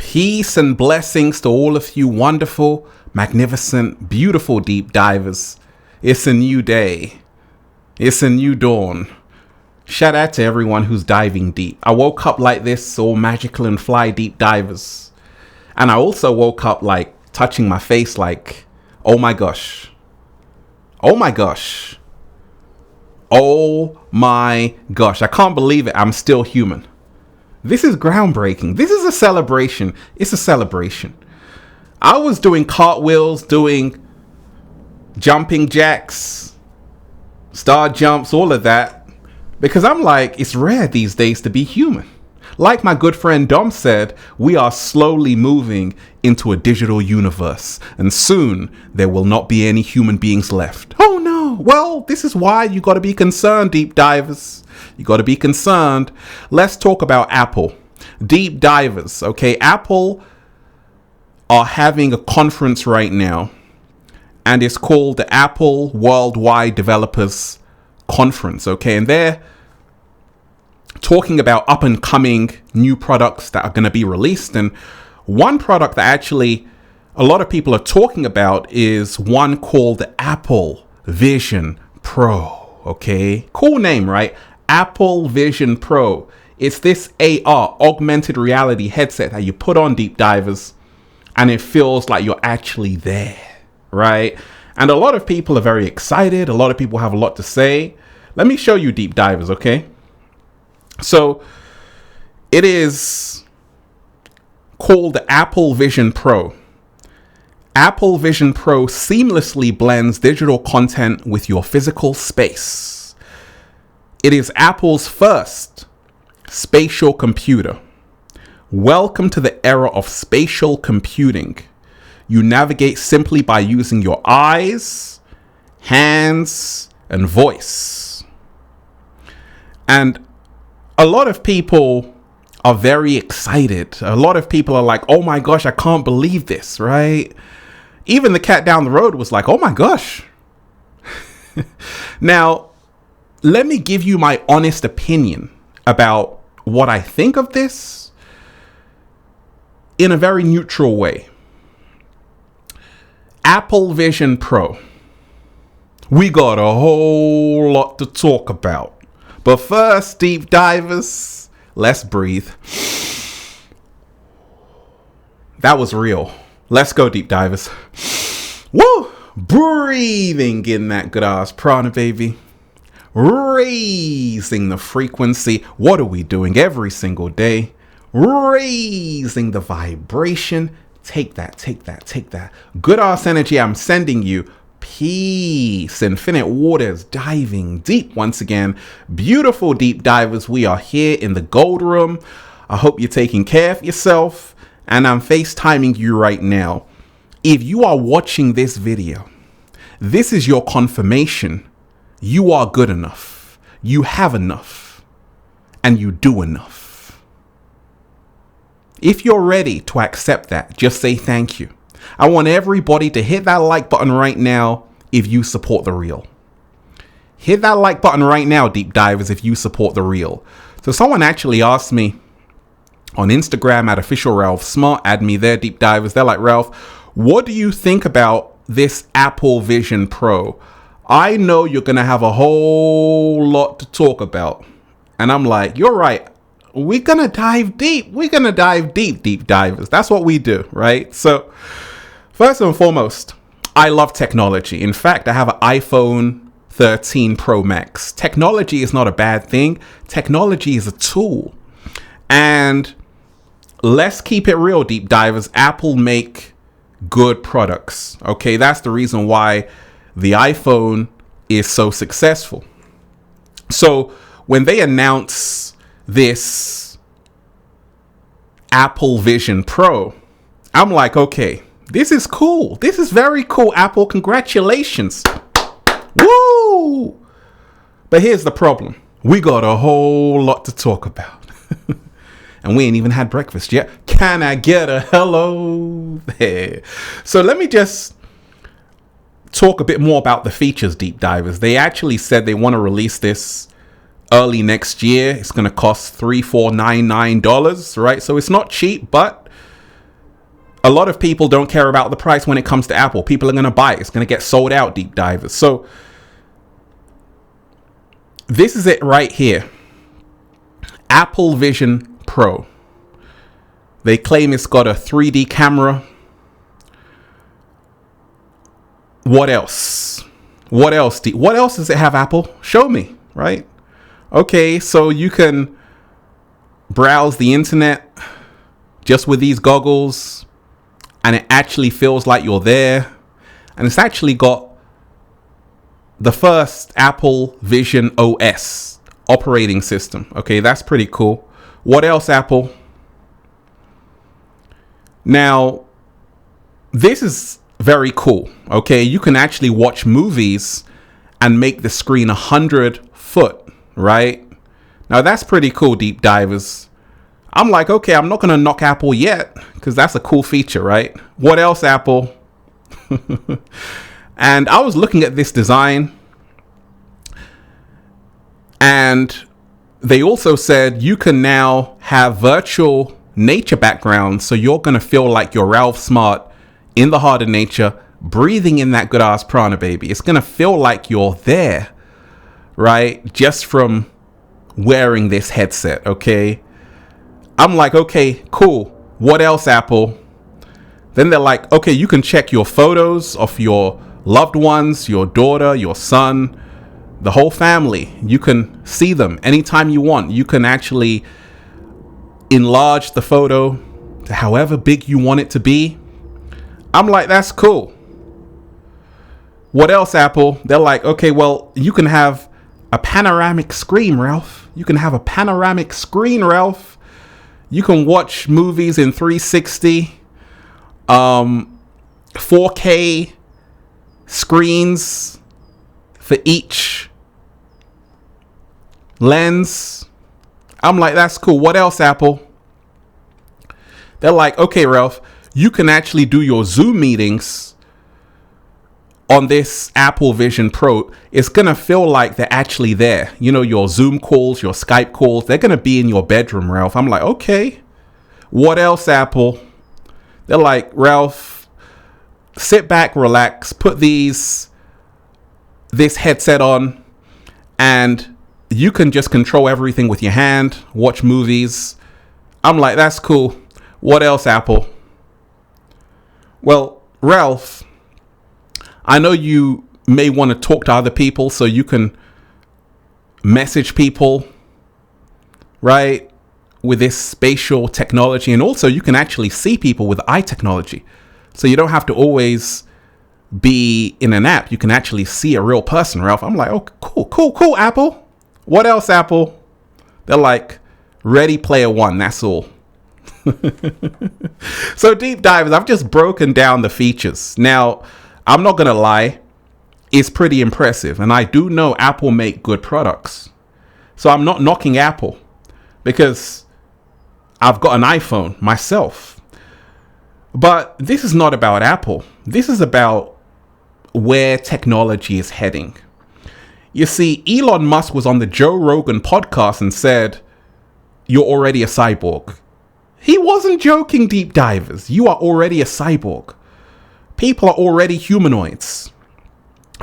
Peace and blessings to all of you wonderful, magnificent, beautiful deep divers. It's a new day. It's a new dawn. Shout out to everyone who's diving deep. I woke up like this, all magical and fly deep divers. And I also woke up like touching my face like, oh my gosh. Oh my gosh. Oh my gosh. I can't believe it. I'm still human. This is groundbreaking. This is a celebration. It's a celebration. I was doing cartwheels, doing jumping jacks, star jumps, all of that. Because I'm like, it's rare these days to be human. Like my good friend Dom said, we are slowly moving into a digital universe. And soon there will not be any human beings left. Oh no. Well, this is why you got to be concerned, deep divers. You got to be concerned. Let's talk about Apple. Deep divers, okay? Apple are having a conference right now, and it's called the Apple Worldwide Developers Conference, okay? And they're talking about up and coming new products that are going to be released. And one product that actually a lot of people are talking about is one called the Apple Vision Pro, okay? Cool name, right? Apple Vision Pro. It's this AR, augmented reality headset that you put on, deep divers, and it feels like you're actually there, right? And a lot of people are very excited. A lot of people have a lot to say. Let me show you, deep divers, okay? So it is called the Apple Vision Pro. Apple Vision Pro seamlessly blends digital content with your physical space. It is Apple's first spatial computer. Welcome to the era of spatial computing. You navigate simply by using your eyes, hands, and voice. And a lot of people are very excited. A lot of people are like, oh my gosh, I can't believe this, right? Even the cat down the road was like, oh my gosh. Now, let me give you my honest opinion about what I think of this in a very neutral way. Apple Vision Pro. We got a whole lot to talk about. But first, deep divers, let's breathe. That was real. Let's go, deep divers. Woo! Breathing in that good ass prana, baby. Raising the frequency. What are we doing every single day? Raising the vibration. Take that, take that, take that. Good ass energy I'm sending you. Peace. Infinite waters diving deep once again. Beautiful deep divers. We are here in the gold room. I hope you're taking care of yourself. And I'm FaceTiming you right now. If you are watching this video, this is your confirmation. You are good enough. You have enough. And you do enough. If you're ready to accept that, just say thank you. I want everybody to hit that like button right now if you support the real. Hit that like button right now, deep divers, if you support the real. So someone actually asked me on Instagram at official Ralph Smart, add me there, deep divers. They're like, Ralph, what do you think about this Apple Vision Pro? I know you're going to have a whole lot to talk about. And I'm like, you're right. We're going to dive deep. We're going to dive deep, deep divers. That's what we do, right? So first and foremost, I love technology. In fact, I have an iPhone 13 Pro Max. Technology is not a bad thing. Technology is a tool. And let's keep it real, deep divers. Apple make good products. Okay, that's the reason why the iPhone is so successful. So when they announce this Apple Vision Pro, I'm like, okay, this is cool. This is very cool, Apple. Congratulations. Woo! But here's the problem. We got a whole lot to talk about. And we ain't even had breakfast yet. Can I get a hello there? So let me just talk a bit more about the features, deep divers. They actually said they want to release this early next year. It's going to cost $3,499, right? So it's not cheap, but a lot of people don't care about the price when it comes to Apple. People are going to buy it. It's going to get sold out, deep divers. So this is it right here. Apple Vision Pro. They claim it's got a 3D camera. What else? What else does it have, Apple? Show me, right? Okay, so you can browse the internet just with these goggles, and it actually feels like you're there. And it's actually got the first Apple Vision OS operating system. Okay, that's pretty cool. What else, Apple? Now, this is very cool. Okay, you can actually watch movies and make the screen 100 foot, right? Now, that's pretty cool, deep divers. I'm like, okay, I'm not going to knock Apple yet, because that's a cool feature, right? What else, Apple? And I was looking at this design, and they also said you can now have virtual nature backgrounds, so you're going to feel like you're Ralph Smart in the heart of nature, breathing in that good ass prana, baby. It's going to feel like you're there, right? Just from wearing this headset, okay? I'm like, okay, cool. What else, Apple? Then they're like, okay, you can check your photos of your loved ones, your daughter, your son, the whole family. You can see them anytime you want. You can actually enlarge the photo to however big you want it to be. I'm like, that's cool. What else, Apple? They're like, okay, well, you can have a panoramic screen, Ralph. You can have a panoramic screen, Ralph. You can watch movies in 360, 4K screens for each lens. I'm like, that's cool. What else, Apple? They're like, okay, Ralph, you can actually do your Zoom meetings on this Apple Vision Pro. It's going to feel like they're actually there. You know, your Zoom calls, your Skype calls, they're going to be in your bedroom, Ralph. I'm like, okay. What else, Apple? They're like, Ralph, sit back, relax, put this headset on, and you can just control everything with your hand, watch movies. I'm like, that's cool. What else, Apple? Well, Ralph, I know you may want to talk to other people, so you can message people, right, with this spatial technology. And also you can actually see people with eye technology. So you don't have to always be in an app. You can actually see a real person, Ralph. I'm like, oh, cool, Apple. What else, Apple? They're like, Ready Player One, that's all. So deep divers, I've just broken down the features. Now, I'm not going to lie, it's pretty impressive. And I do know Apple make good products. So I'm not knocking Apple because I've got an iPhone myself. But this is not about Apple. This is about where technology is heading. You see, Elon Musk was on the Joe Rogan podcast and said, you're already a cyborg. He wasn't joking, deep divers. You are already a cyborg. People are already humanoids.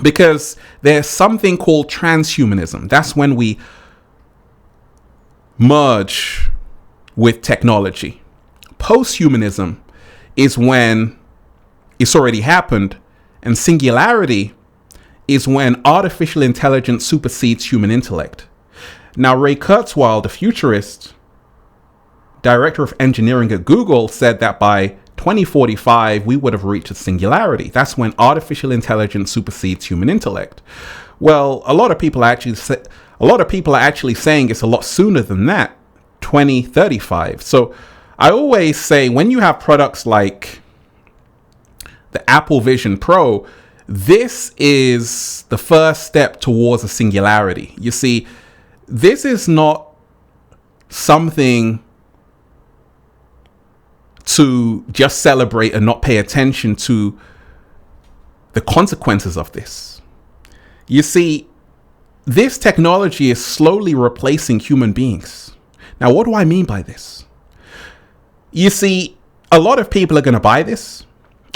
Because there's something called transhumanism. That's when we merge with technology. Posthumanism is when it's already happened. And singularity is when artificial intelligence supersedes human intellect. Now, Ray Kurzweil, the futurist, director of engineering at Google, said that by 2045, we would have reached a singularity. That's when artificial intelligence supersedes human intellect. Well, a lot of people are actually saying it's a lot sooner than that, 2035. So I always say, when you have products like the Apple Vision Pro, this is the first step towards a singularity. You see, this is not something to just celebrate and not pay attention to the consequences of this. You see, this technology is slowly replacing human beings. Now, what do I mean by this? You see, a lot of people are going to buy this,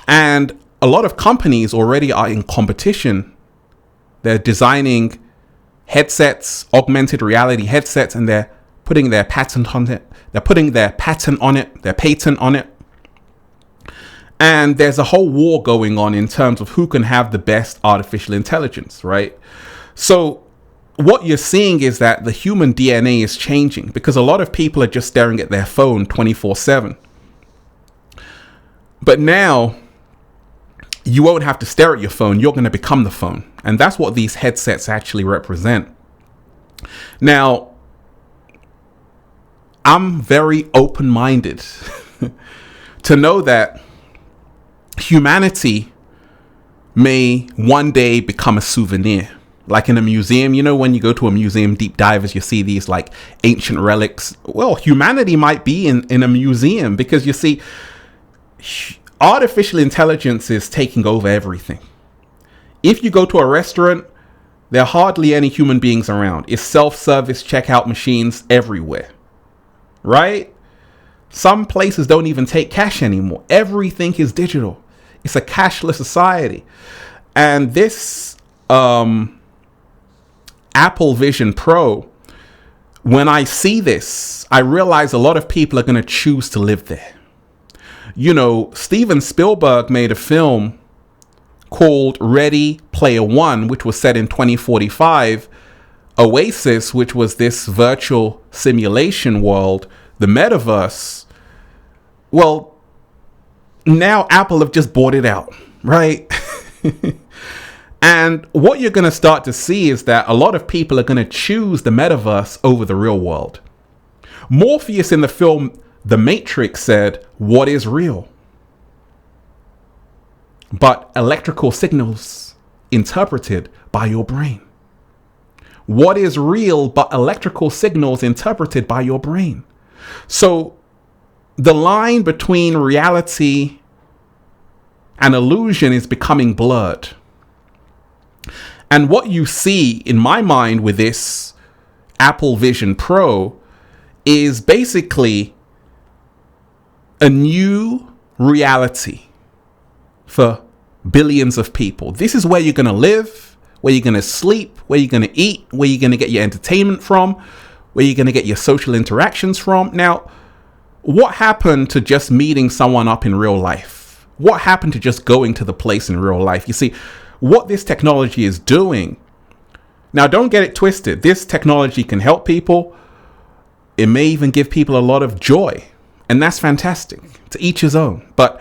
and a lot of companies already are in competition. They're designing headsets, augmented reality headsets, and they're putting their patent on it. They're putting their patent on it, their patent on it. And there's a whole war going on in terms of who can have the best artificial intelligence, right? So what you're seeing is that the human DNA is changing because a lot of people are just staring at their phone 24/7. But now you won't have to stare at your phone. You're going to become the phone. And that's what these headsets actually represent. Now, I'm very open-minded to know that humanity may one day become a souvenir. Like in a museum, you know, when you go to a museum, deep divers, you see these like ancient relics. Well, humanity might be in a museum because you see, artificial intelligence is taking over everything. If you go to a restaurant, there are hardly any human beings around. It's self-service checkout machines everywhere, right? Some places don't even take cash anymore. Everything is digital. It's a cashless society. And this Apple Vision Pro, when I see this, I realize a lot of people are going to choose to live there. You know, Steven Spielberg made a film called Ready Player One, which was set in 2045. Oasis, which was this virtual simulation world, the Metaverse. Well, now Apple have just bought it out, right? And what you're going to start to see is that a lot of people are going to choose the Metaverse over the real world. Morpheus in the film The Matrix said, "What is real? But electrical signals interpreted by your brain." What is real but electrical signals interpreted by your brain? So the line between reality and illusion is becoming blurred. And what you see in my mind with this Apple Vision Pro is basically a new reality for billions of people. This is where you're going to live, where you're going to sleep, where you're going to eat, where you're going to get your entertainment from, where you're going to get your social interactions from. Now, what happened to just meeting someone up in real life? What happened to just going to the place in real life? You see, what this technology is doing, now don't get it twisted. This technology can help people. It may even give people a lot of joy. And that's fantastic. To each his own. But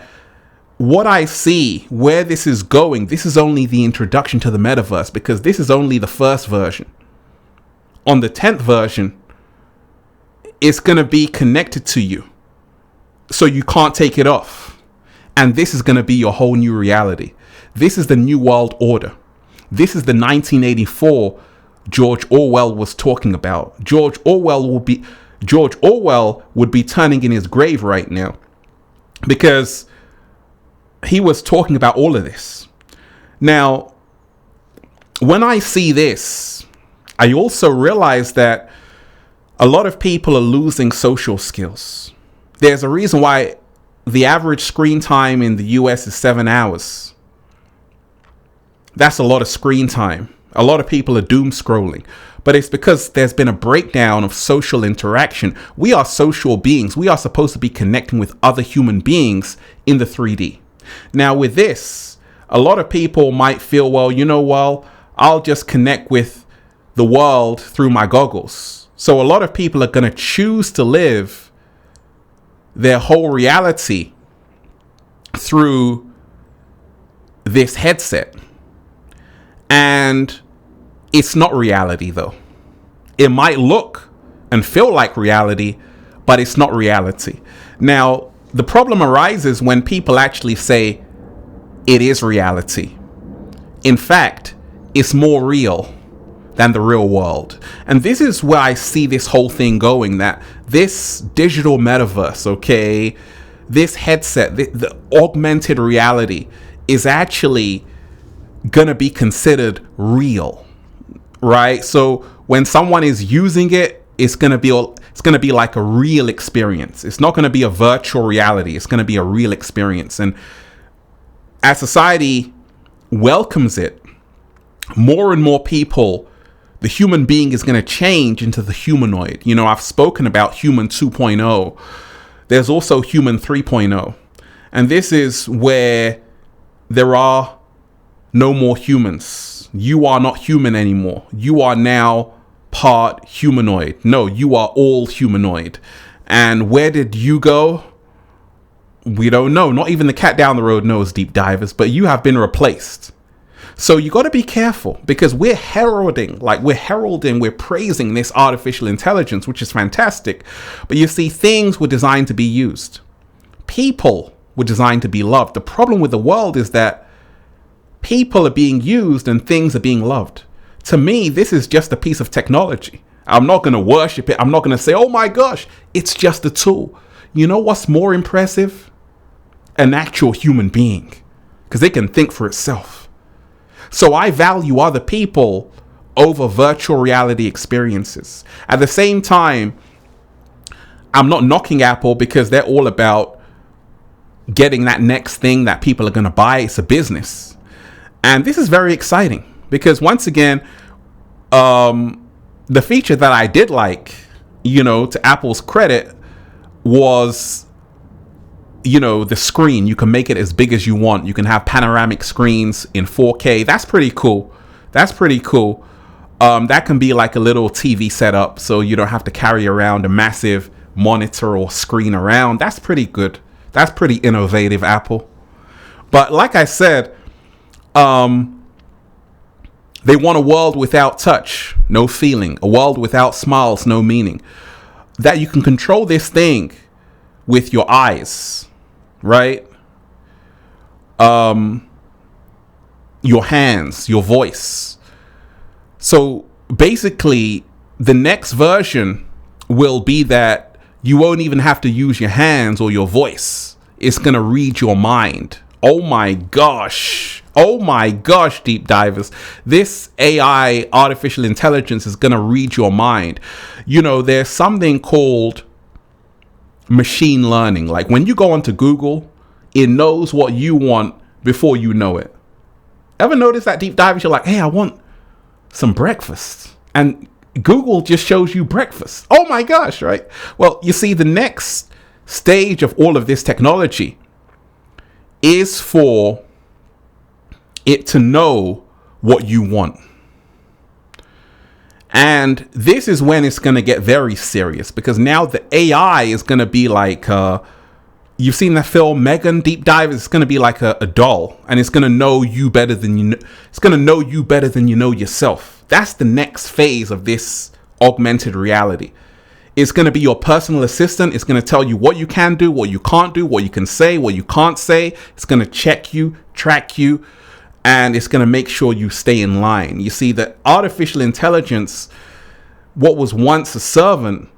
what I see, where this is going, this is only the introduction to the metaverse, because this is only the first version. On the 10th version, it's going to be connected to you, so you can't take it off. And this is going to be your whole new reality. This is the new world order. This is the 1984 George Orwell was talking about. George Orwell would be turning in his grave right now, because he was talking about all of this. Now, when I see this, I also realize that a lot of people are losing social skills. There's a reason why the average screen time in the US is 7 hours. That's a lot of screen time. A lot of people are doom scrolling, but it's because there's been a breakdown of social interaction. We are social beings. We are supposed to be connecting with other human beings in the 3D. Now with this, a lot of people might feel, well, I'll just connect with the world through my goggles. So a lot of people are going to choose to live their whole reality through this headset. And it's not reality though. It might look and feel like reality, but it's not reality. Now, the problem arises when people actually say it is reality. In fact, it's more real than the real world. And this is where I see this whole thing going, that this digital metaverse, okay, this headset, the augmented reality is actually going to be considered real, right? So when someone is using it, it's going to It's going to be like a real experience. It's not going to be a virtual reality. It's going to be a real experience. And as society welcomes it, more and more people, the human being is going to change into the humanoid. You know, I've spoken about human 2.0. There's also human 3.0. And this is where there are no more humans. You are not human anymore. You are now part humanoid. No, you are all humanoid. And where did you go? We don't know. Not even the cat down the road knows, deep divers, but you have been replaced. So you got to be careful, because we're heralding, we're praising this artificial intelligence, which is fantastic. But you see, things were designed to be used. People were designed to be loved. The problem with the world is that people are being used and things are being loved. To me, this is just a piece of technology. I'm not going to worship it. I'm not going to say, oh my gosh, it's just a tool. You know what's more impressive? An actual human being, because they can think for itself. So I value other people over virtual reality experiences. At the same time, I'm not knocking Apple, because they're all about getting that next thing that people are going to buy. It's a business. And this is very exciting, because once again, the feature that I did like, you know, to Apple's credit, was, you know, the screen. You can make it as big as you want. You can have panoramic screens in 4K. That's pretty cool. That can be like a little TV setup, so you don't have to carry around a massive monitor or screen around. That's pretty good. That's pretty innovative, Apple. But like I said, they want a world without touch, no feeling. A world without smiles, no meaning. That you can control this thing with your eyes, right? Your hands, your voice. So basically, the next version will be that you won't even have to use your hands or your voice. It's going to read your mind. Oh my gosh, deep divers. This AI, artificial intelligence, is going to read your mind. You know, there's something called machine learning. Like when you go onto Google, it knows what you want before you know it. Ever notice that, deep divers? You're like, hey, I want some breakfast. And Google just shows you breakfast. Oh my gosh, right? Well, you see, the next stage of all of this technology is for it to know what you want. And this is when it's going to get very serious, because now the AI is going to be like, you've seen that film Megan, deep dive. It's going to be like a doll, and it's going to know you better than you know. It's going to know you better than you know yourself. That's the next phase of this augmented reality. It's going to be your personal assistant. It's going to tell you what you can do, what you can't do, what you can say, what you can't say. It's going to check you, track you, and it's going to make sure you stay in line. You see, that artificial intelligence, what was once a servant,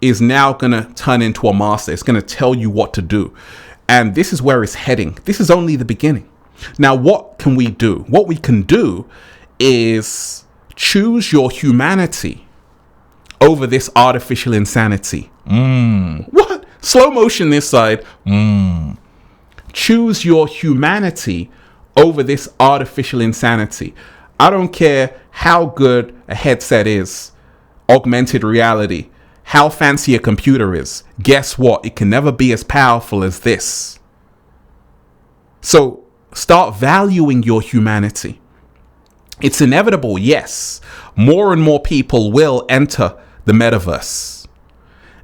is now going to turn into a master. It's going to tell you what to do. And this is where it's heading. This is only the beginning. Now, what can we do? What we can do is choose your humanity over this artificial insanity. What? Slow motion this side. Choose your humanity over this artificial insanity. I don't care how good a headset is, augmented reality, how fancy a computer is. Guess what? It can never be as powerful as this. So start valuing your humanity. It's inevitable, yes. More and more people will enter the metaverse.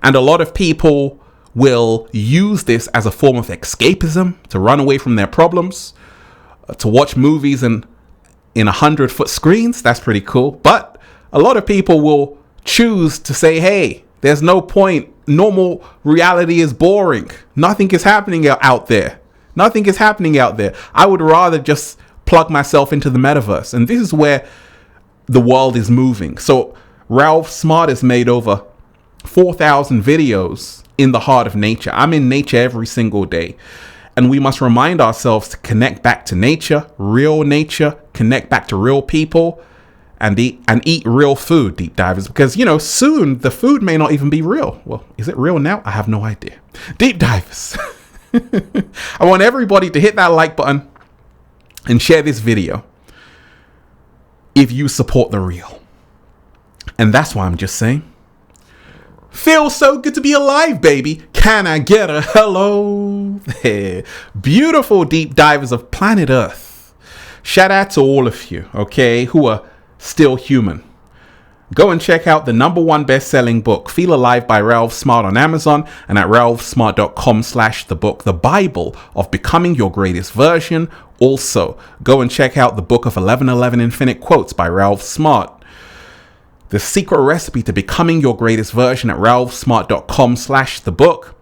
And a lot of people will use this as a form of escapism, to run away from their problems, to watch movies in 100-foot screens. That's pretty cool. But a lot of people will choose to say, hey, there's no point. Normal reality is boring. Nothing is happening out there. Nothing is happening out there. I would rather just plug myself into the metaverse. And this is where the world is moving. So Ralph Smart has made over 4,000 videos in the heart of nature. I'm in nature every single day. And we must remind ourselves to connect back to nature, connect back to real people. and eat real food, deep divers, because soon the food may not even be real. Well, is it real now? I have no idea. Deep divers, I want everybody to hit that like button and share this video if you support the real. And that's why I'm just saying, feels so good to be alive, baby. Can I get a hello there? Beautiful deep divers of planet Earth. Shout out to all of you, okay, who are still human. Go and check out the #1 best-selling book, Feel Alive by Ralph Smart on Amazon and at ralphsmart.com/the book, the Bible of Becoming Your Greatest Version. Also, go and check out the book of 1111 Infinite Quotes by Ralph Smart. The secret recipe to becoming your greatest version at ralphsmart.com/the book.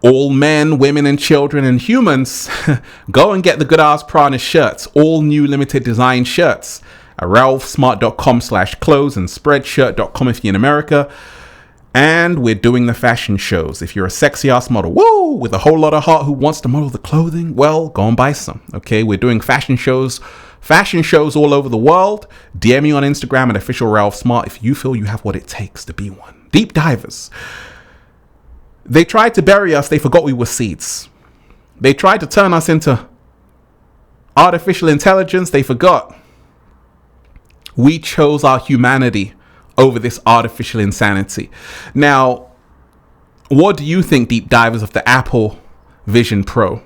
All men, women, and children and humans, go and get the Good Ass Prana shirts, all new limited design shirts at ralphsmart.com/clothes and spreadshirt.com if you're in America. And we're doing the fashion shows. If you're a sexy ass model, woo, with a whole lot of heart who wants to model the clothing, well, go and buy some. Okay, we're doing fashion shows all over the world. DM me on Instagram at official Ralph Smart if you feel you have what it takes to be one. Deep divers. They tried to bury us. They forgot we were seeds. They tried to turn us into artificial intelligence. They forgot we chose our humanity over this artificial insanity. Now, what do you think, deep divers, of the Apple Vision Pro?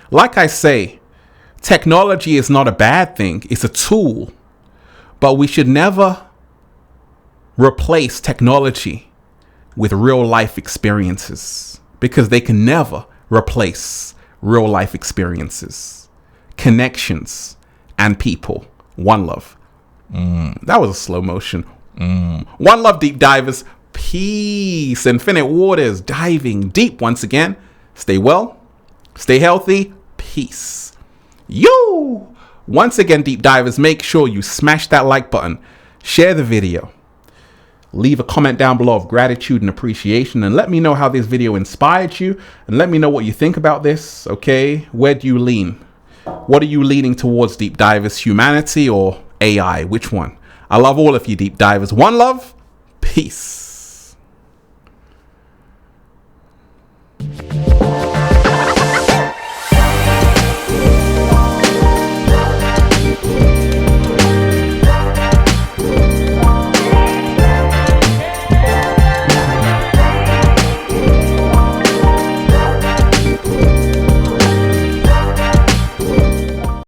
Like I say, technology is not a bad thing. It's a tool. But we should never replace technology with real life experiences, because they can never replace real life experiences, connections, and people. One love. That was a slow motion. One love, deep divers. Peace. Infinite waters, diving deep once again. Stay well, stay healthy. Peace. Yo! Once again, deep divers, make sure you smash that like button, share the video, leave a comment down below of gratitude and appreciation, and let me know how this video inspired you, and let me know what you think about this. Okay, where do you lean? What are you leaning towards, deep divers? Humanity or AI? Which one? I love all of you, deep divers. One love. Peace.